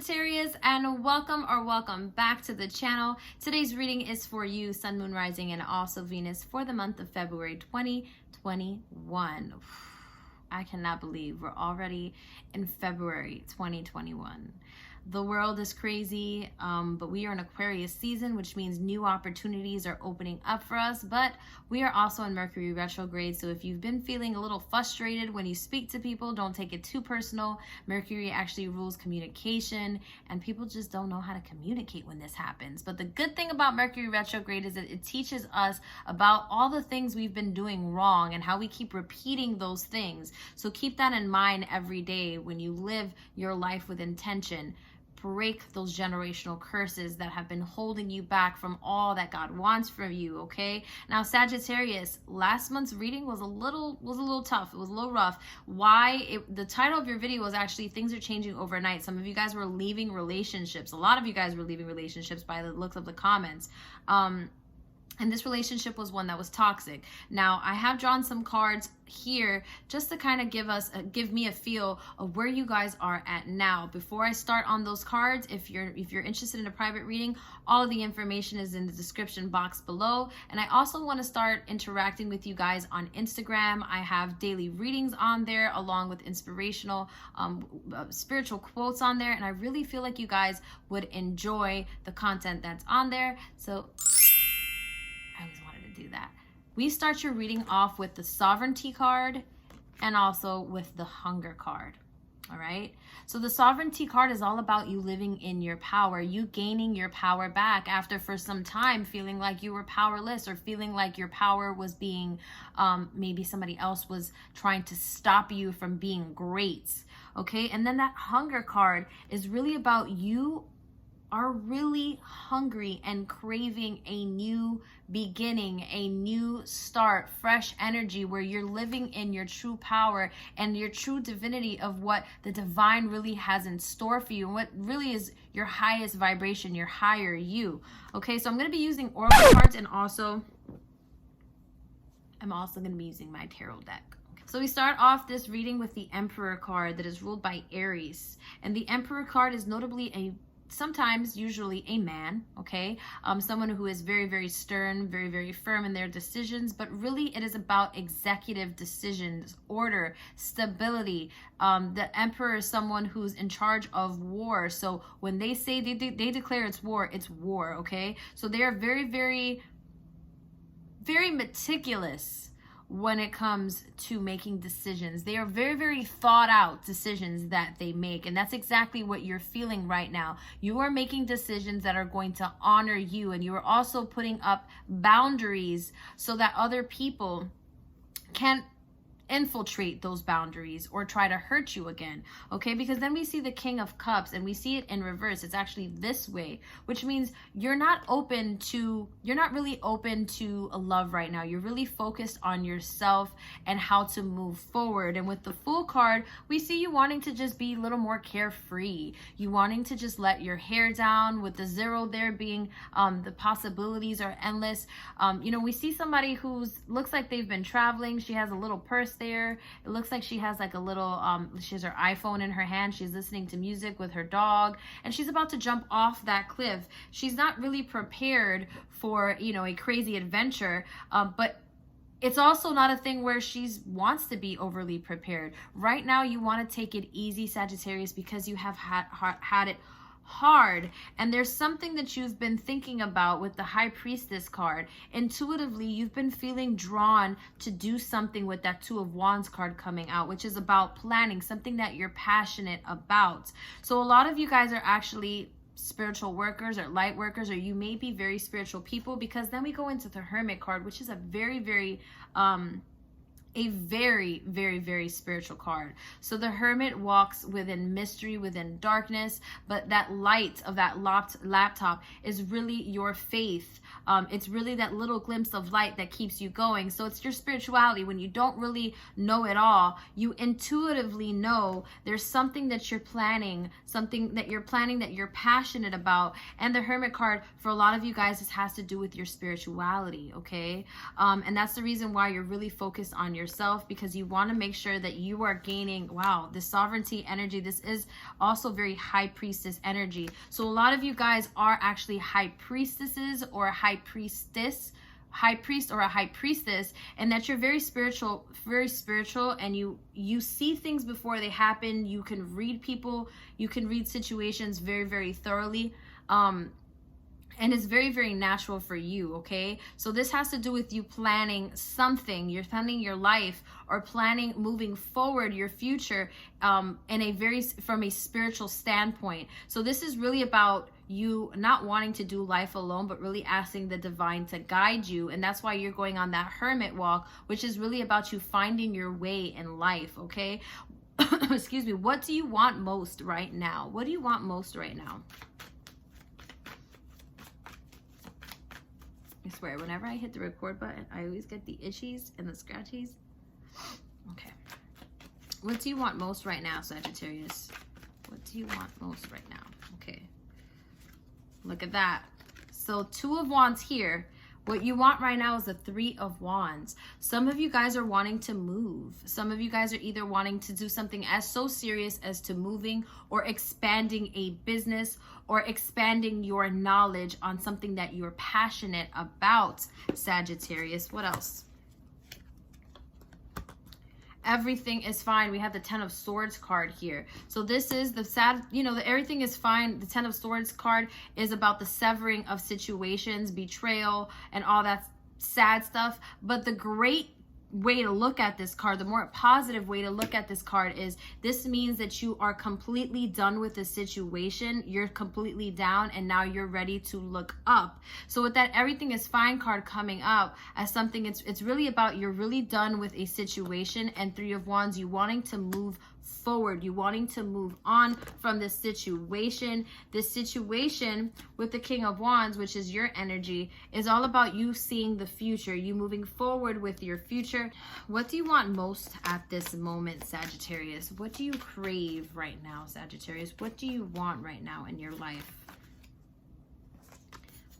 Sagittarius, and welcome back to the channel. Today's reading is for you, Sun, Moon, Rising, and also Venus for the month of February 2021. I cannot believe we're already in February 2021. The world is crazy, but we are in Aquarius season, which means new opportunities are opening up for us. But we are also in Mercury retrograde, so if you've been feeling a little frustrated when you speak to people, don't take it too personal. Mercury actually rules communication, and people just don't know how to communicate when this happens. But the good thing about Mercury retrograde is that it teaches us about all the things we've been doing wrong and how we keep repeating those things. So keep that in mind every day when you live your life with intention. Break those generational curses that have been holding you back from all that God wants for you, okay? Now, Sagittarius, last month's reading was a little tough. It was a little rough. The title of your video was actually Things Are Changing Overnight. Some of you guys were leaving relationships. A lot of you guys were leaving relationships by the looks of the comments. And this relationship was one that was toxic. Now, I have drawn some cards here just to kind of give me a feel of where you guys are at now. Before I start on those cards, if you're interested in a private reading, all of the information is in the description box below. And I also want to start interacting with you guys on Instagram. I have daily readings on there along with inspirational spiritual quotes on there. And I really feel like you guys would enjoy the content that's on there. So I always wanted to do that. We start your reading off with the Sovereignty card and also with the Hunger card. All right. So the Sovereignty card is all about you living in your power, you gaining your power back after for some time feeling like you were powerless or feeling like your power was being, maybe somebody else was trying to stop you from being great. Okay. And then that Hunger card is really about you are really hungry and craving a new beginning, a new start, fresh energy where you're living in your true power and your true divinity of what the divine really has in store for you and what really is your highest vibration, your higher you. Okay, so I'm going to be using oracle cards and I'm also going to be using my tarot deck. So we start off this reading with the Emperor card that is ruled by Aries. And the Emperor card is notably usually a man, okay? Someone who is very, very stern, very, very firm in their decisions, but really it is about executive decisions, order, stability. The Emperor is someone who's in charge of war. So when they say they declare it's war, okay? So they are very, very, very meticulous when it comes to making decisions. They are very, very thought out decisions that they make. And that's exactly what you're feeling right now. You are making decisions that are going to honor you. And you are also putting up boundaries so that other people can't infiltrate those boundaries or try to hurt you again, okay? Because then we see the King of Cups and we see it in reverse. It's actually this way, which means you're not really open to a love right now. You're really focused on yourself and how to move forward. And with the Fool card, we see you wanting to just be a little more carefree. You wanting to just let your hair down, with the 0 there being the possibilities are endless. We see somebody looks like they've been traveling. She has a little purse there. It looks like she has like a little she has her iPhone in her hand. She's listening to music with her dog, and she's about to jump off that cliff. She's not really prepared for a crazy adventure, but it's also not a thing where she wants to be overly prepared. Right now you want to take it easy, Sagittarius, because you have had it hard, and there's something that you've been thinking about with the High Priestess card. Intuitively, you've been feeling drawn to do something with that 2 of Wands card coming out, which is about planning, something that you're passionate about. So a lot of you guys are actually spiritual workers or light workers, or you may be very spiritual people, because then we go into the Hermit card, which is a very, very very, very spiritual card. So the Hermit walks within mystery, within darkness, but that light of that laptop is really your faith. It's really that little glimpse of light that keeps you going. So it's your spirituality. When you don't really know it all, you intuitively know there's something that you're planning, that you're passionate about. And the Hermit card, for a lot of you guys, this has to do with your spirituality, okay? And that's the reason why you're really focused on yourself, because you want to make sure that you are gaining, wow, the sovereignty energy. This is also very high priestess energy. So a lot of you guys are actually high priestesses or a high priestess, high priest or a high priestess, and that you're very spiritual, and you see things before they happen. You can read people, you can read situations very, very thoroughly. And it's very, very natural for you, okay? So this has to do with you planning something. You're planning your life or planning moving forward your future from a spiritual standpoint. So this is really about you not wanting to do life alone, but really asking the divine to guide you. And that's why you're going on that hermit walk, which is really about you finding your way in life, okay? Excuse me. What do you want most right now? What do you want most right now? I swear, whenever I hit the record button, I always get the itchies and the scratchies. Okay. What do you want most right now, Sagittarius? What do you want most right now? Okay. Look at that. So 2 of Wands here. What you want right now is the 3 of Wands. Some of you guys are wanting to move. Some of you guys are either wanting to do something as so serious as to moving or expanding a business or expanding your knowledge on something that you're passionate about, Sagittarius. What else? Everything is fine. We have the 10 of Swords card here. So this is the sad, the everything is fine. The 10 of Swords card is about the severing of situations, betrayal, and all that sad stuff. But the great way to look at this card, the more positive way to look at this card is this means that you are completely done with the situation. You're completely down and now you're ready to look up. So with that everything is fine card coming up as something, it's really about you're really done with a situation, and 3 of Wands, you wanting to move forward, you wanting to move on from this situation. This situation with the King of Wands, which is your energy, is all about you seeing the future, you moving forward with your future. What do you want most at this moment, Sagittarius? What do you crave right now, Sagittarius? What do you want right now in your life?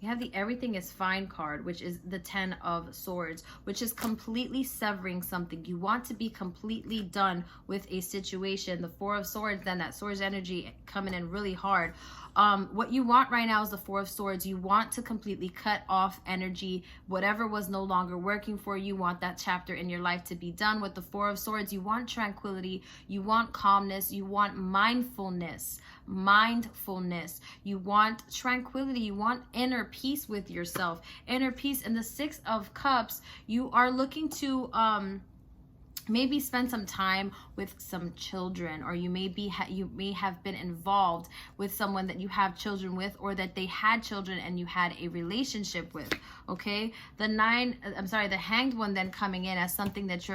We have the Everything is Fine card, which is the 10 of Swords, which is completely severing something. You want to be completely done with a situation. The 4 of Swords, then that Swords energy coming in really hard. What you want right now is the 4 of Swords. You want to completely cut off energy. Whatever was no longer working for you, want that chapter in your life to be done. With the 4 of Swords, you want tranquility. You want calmness. You want mindfulness. You want tranquility. You want inner peace with yourself. Inner peace. And the 6 of Cups, you are looking to maybe spend some time with some children, or you may have been involved with someone that you have children with, or that they had children and you had a relationship with. Okay, the Hanged One then coming in as something that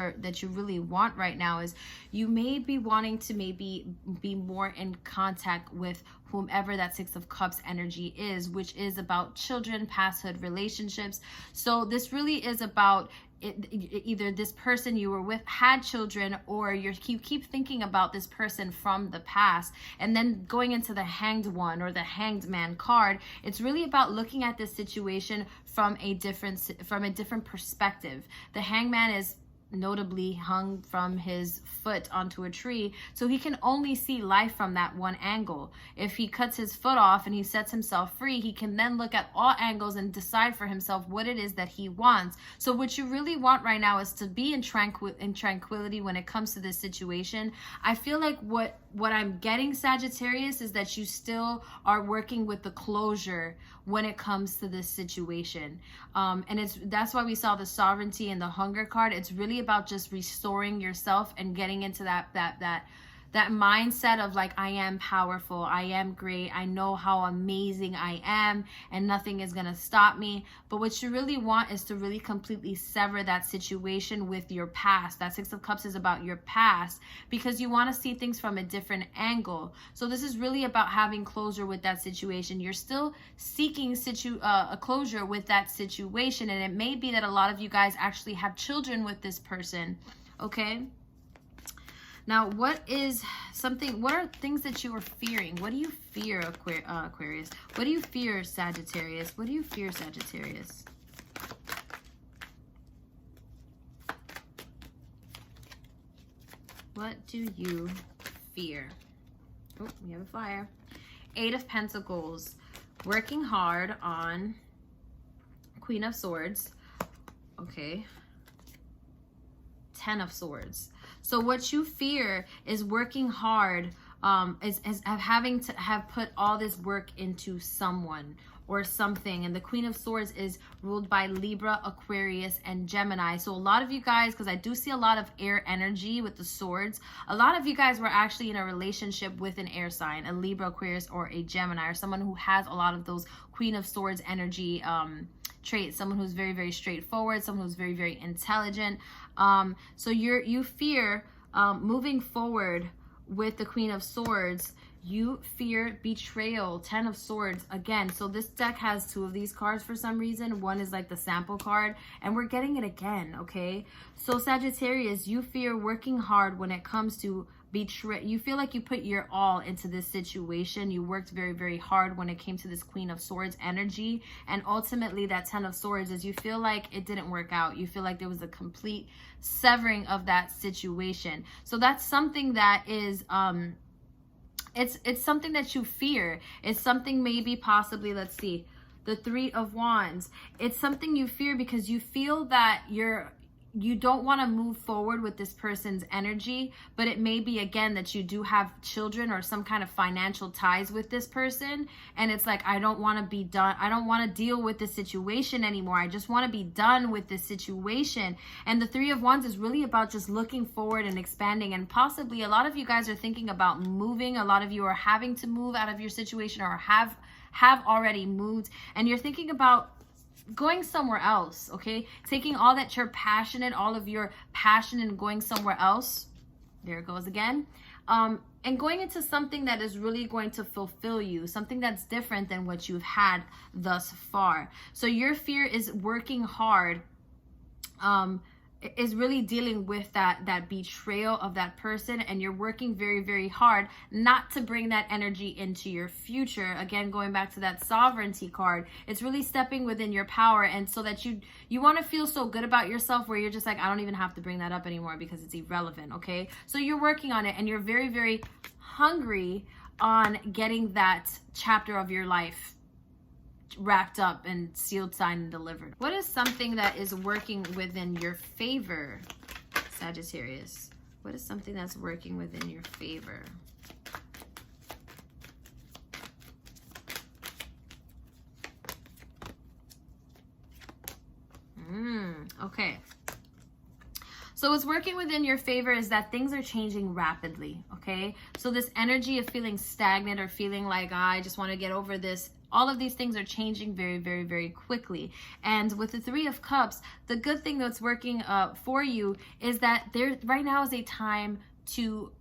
you really want right now is you may be wanting to maybe be more in contact with whomever that 6 of Cups energy is, which is about children, pasthood, relationships. So this really is about either this person you were with had children, or you keep thinking about this person from the past. And then going into the Hanged One or the Hanged Man card, it's really about looking at this situation from a different perspective. The Hangman is notably hung from his foot onto a tree, so he can only see life from that one angle. If he cuts his foot off and he sets himself free, he can then look at all angles and decide for himself what it is that he wants. So what you really want right now is to be in tranquility when it comes to this situation. I feel like what I'm getting, Sagittarius, is that you still are working with the closure when it comes to this situation. And that's why we saw the Sovereignty and the Hunger card. It's really about just restoring yourself and getting into that that mindset of like, I am powerful, I am great, I know how amazing I am, and nothing is gonna stop me. But what you really want is to really completely sever that situation with your past. That Six of Cups is about your past, because you want to see things from a different angle. So this is really about having closure with that situation. You're still seeking a closure with that situation, and it may be that a lot of you guys actually have children with this person. Okay, now what are things that you are fearing? What do you fear, Aquarius? What do you fear, Sagittarius? What do you fear, Sagittarius? What do you fear? Oh, we have a fire. Eight of Pentacles. Working hard on Queen of Swords. Okay. 10 of Swords. So what you fear is working hard, is having to have put all this work into someone or something. And the Queen of Swords is ruled by Libra, Aquarius, and Gemini. So a lot of you guys, because I do see a lot of air energy with the swords, a lot of you guys were actually in a relationship with an air sign, a Libra, Aquarius, or a Gemini, or someone who has a lot of those Queen of Swords energy traits, someone who's very, very straightforward, someone who's very, very intelligent. So you fear moving forward with the Queen of Swords. You fear betrayal. 10 of Swords again. So this deck has two of these cards for some reason. One is like the sample card, and we're getting it again. Okay, so Sagittarius, you fear working hard when it comes to betray. You feel like you put your all into this situation. You worked very, very hard when it came to this Queen of Swords energy, and ultimately that 10 of Swords is you feel like it didn't work out. You feel like there was a complete severing of that situation. So that's something that is it's something that you fear. It's something maybe possibly, let's see, the Three of Wands. It's something you fear because you feel that you don't want to move forward with this person's energy, but it may be again that you do have children or some kind of financial ties with this person, and it's like, I don't want to be done. I don't want to deal with this situation anymore. I just want to be done with this situation. And the Three of Wands is really about just looking forward and expanding, and possibly a lot of you guys are thinking about moving. A lot of you are having to move out of your situation or have already moved, and you're thinking about going somewhere else. Okay, taking all that you're passionate, all of your passion, and going somewhere else. There it goes again. And going into something that is really going to fulfill you, something that's different than what you've had thus far. So your fear is working hard, is really dealing with that betrayal of that person, and you're working very, very hard not to bring that energy into your future. Again, going back to that sovereignty card, it's really stepping within your power, and so that you want to feel so good about yourself where you're just like, I don't even have to bring that up anymore because it's irrelevant. Okay, so you're working on it, and you're very, very hungry on getting that chapter of your life wrapped up and sealed, signed, and delivered. What is something that is working within your favor, Sagittarius? What is something that's working within your favor? Okay. So what's working within your favor is that things are changing rapidly, okay? So this energy of feeling stagnant or feeling like, I just want to get over this, all of these things are changing very, very, very quickly. And with the Three of Cups, the good thing that's working for you is that there right now is a time to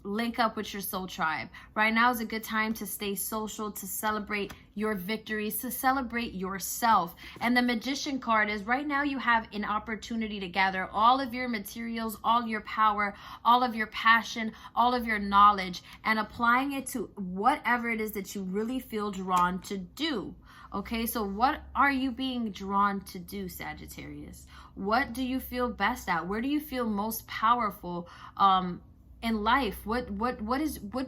link up with your soul tribe. Right now is a good time to stay social, to celebrate your victories, to celebrate yourself. And the Magician card is right now you have an opportunity to gather all of your materials, all your power, all of your passion, all of your knowledge, and applying it to whatever it is that you really feel drawn to do. Okay, so what are you being drawn to do, Sagittarius? What do you feel best at? Where do you feel most powerful in life? What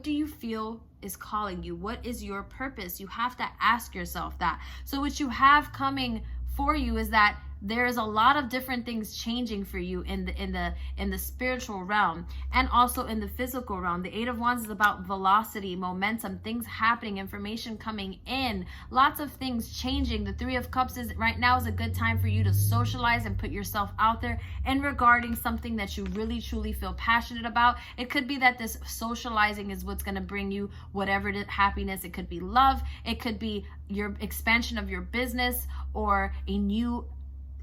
do you feel is calling you? What is your purpose? You have to ask yourself that. So what you have coming for you is that there's a lot of different things changing for you in the spiritual realm and also in the physical realm. The Eight of Wands is about velocity, momentum, things happening, information coming in, lots of things changing. The Three of Cups is right now is a good time for you to socialize and put yourself out there and regarding something that you really truly feel passionate about. It could be that this socializing is what's going to bring you whatever it is, happiness. It could be love, it could be your expansion of your business, or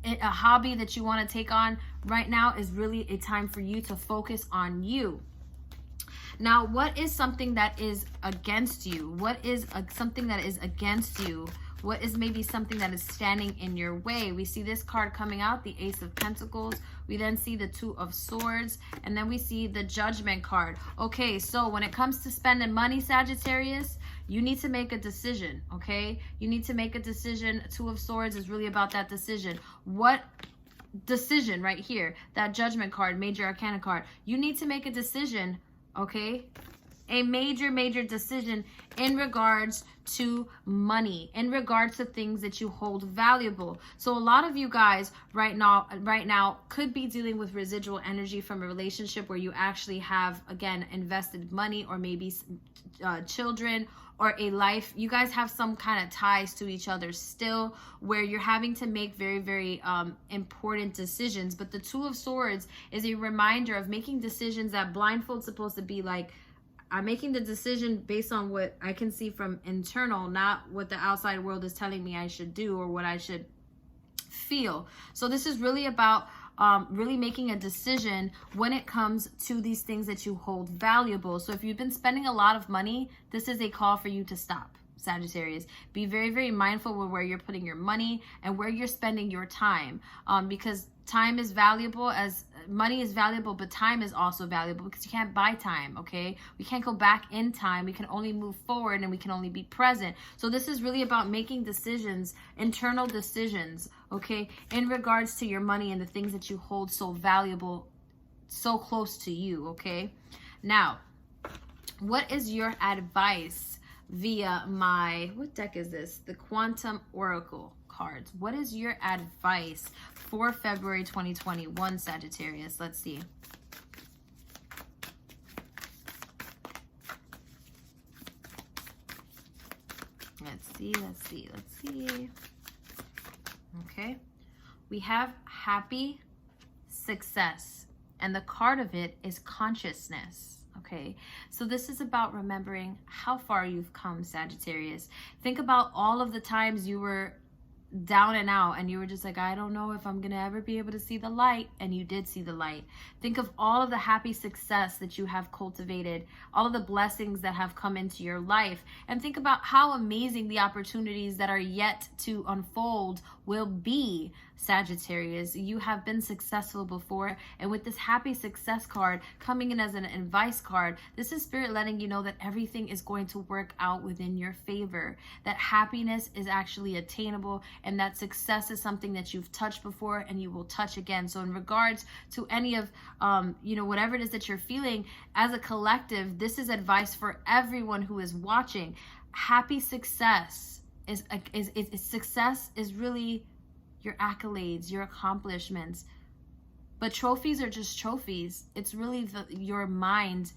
a hobby that you want to take on. Right now is really a time for you to focus on you. Now, what is something that is against you? What is something that is against you? What is maybe something that is standing in your way? We see this card coming out, the Ace of Pentacles. We then see the Two of Swords, and then we see the Judgment card. Okay, so when it comes to spending money, Sagittarius, you need to make a decision, okay? You need to make a decision. Two of Swords is really about that decision. What decision right here? That Judgment card, Major Arcana card. You need to make a decision, okay? A major decision in regards to money, in regards to things that you hold valuable. So a lot of you guys right now could be dealing with residual energy from a relationship where you actually have, again, invested money, or maybe children, or a life. You guys have some kind of ties to each other still, where you're having to make very important decisions. But the Two of Swords is a reminder of making decisions. That blindfold's supposed to be like, I'm making the decision based on what I can see from internal, not what the outside world is telling me I should do or what I should feel. So this is really about really making a decision when it comes to these things that you hold valuable. So if you've been spending a lot of money, this is a call for you to stop, Sagittarius. Be very mindful with where you're putting your money and where you're spending your time, because time is valuable, as money is valuable, but time is also valuable, because you can't buy time, okay? We can't go back in time. We can only move forward, and we can only be present. So this is really about making decisions, internal decisions, okay, in regards to your money and the things that you hold so valuable, so close to you, okay? Now, what is your advice via my, what deck is this? The Quantum Oracle cards. What is your advice for February 2021, Sagittarius? Let's see. Let's see. Okay. We have happy success, and the card of it is consciousness. Okay, so this is about remembering how far you've come, Sagittarius. Think about all of the times you were down and out, and you were just like, I don't know if I'm gonna ever be able to see the light, and you did see the light. Think of all of the happy success that you have cultivated, all of the blessings that have come into your life, and think about how amazing the opportunities that are yet to unfold will be, Sagittarius. You have been successful before, and with this happy success card coming in as an advice card, this is Spirit letting you know that everything is going to work out within your favor, that happiness is actually attainable, and that success is something that you've touched before and you will touch again. So in regards to any of whatever it is that you're feeling as a collective, this is advice for everyone who is watching. Happy success is success is really your accolades, your accomplishments. But trophies are just trophies. It's really your mind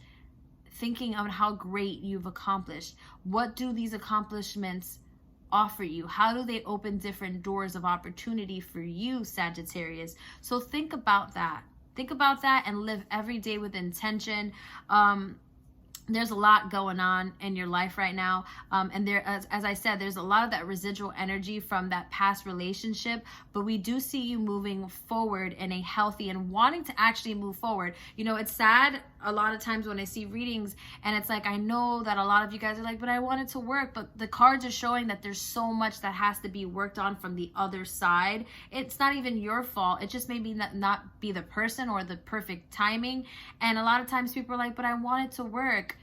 thinking on how great you've accomplished. What do these accomplishments offer you? How do they open different doors of opportunity for you, Sagittarius? So think about that. Think about that and live every day with intention. There's a lot going on in your life right now. And there, as I said, there's a lot of that residual energy from that past relationship, but we do see you moving forward in a healthy and wanting to actually move forward. You know, it's sad a lot of times when I see readings and it's like, I know that a lot of you guys are like, but I want it to work. But the cards are showing that there's so much that has to be worked on from the other side. It's not even your fault. It just may be not be the person or the perfect timing. And a lot of times people are like, but I want it to work.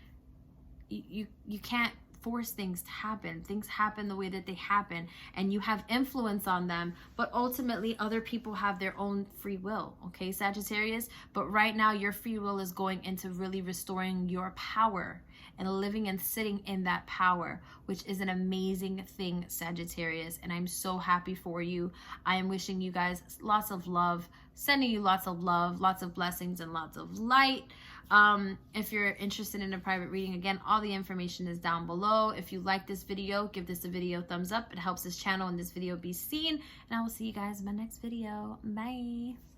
You can't force things to happen. Things happen the way that they happen, and you have influence on them, but ultimately other people have their own free will, okay, Sagittarius? But right now your free will is going into really restoring your power and living and sitting in that power, which is an amazing thing, Sagittarius. And I'm so happy for you. I am wishing you guys lots of love, sending you lots of love, lots of blessings, and lots of light. If you're interested in a private reading, again, all the information is down below. If you like this video, give this a video thumbs up. It helps this channel and this video be seen. And I will see you guys in my next video. Bye.